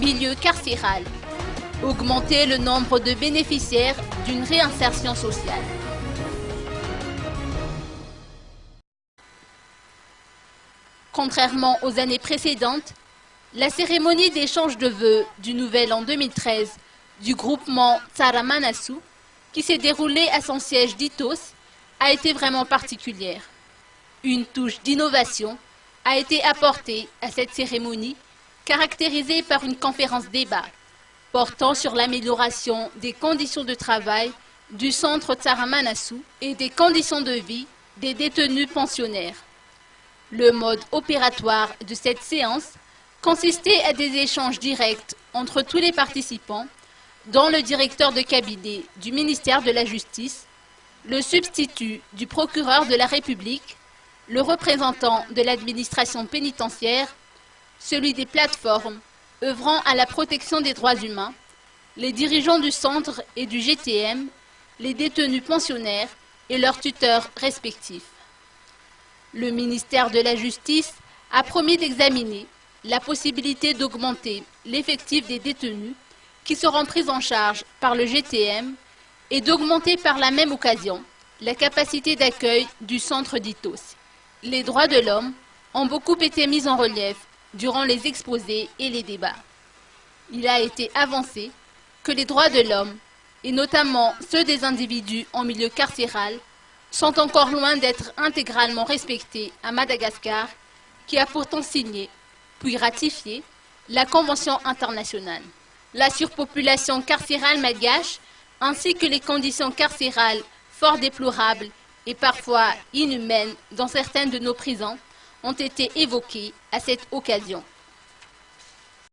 milieu carcéral. Augmenter le nombre de bénéficiaires d'une réinsertion sociale. Contrairement aux années précédentes, la cérémonie d'échange de vœux du Nouvel An 2013 du groupement Tsara Manasu, qui s'est déroulée à son siège d'Itos, a été vraiment particulière. Une touche d'innovation a été apportée à cette cérémonie, caractérisée par une conférence-débat portant sur l'amélioration des conditions de travail du centre Tsara Manasu et des conditions de vie des détenus pensionnaires. Le mode opératoire de cette séance consistait à des échanges directs entre tous les participants, dont le directeur de cabinet du ministère de la Justice, le substitut du procureur de la République, le représentant de l'administration pénitentiaire, celui des plateformes œuvrant à la protection des droits humains, les dirigeants du centre et du GTM, les détenus pensionnaires et leurs tuteurs respectifs. Le ministère de la Justice a promis d'examiner la possibilité d'augmenter l'effectif des détenus qui seront pris en charge par le GTM et d'augmenter par la même occasion la capacité d'accueil du centre d'Itos. Les droits de l'homme ont beaucoup été mis en relief durant les exposés et les débats. Il a été avancé que les droits de l'homme, et notamment ceux des individus en milieu carcéral, sont encore loin d'être intégralement respectés à Madagascar, qui a pourtant signé, puis ratifié, la Convention internationale. La surpopulation carcérale malgache, ainsi que les conditions carcérales fort déplorables et parfois inhumaines dans certaines de nos prisons, ont été évoquées à cette occasion.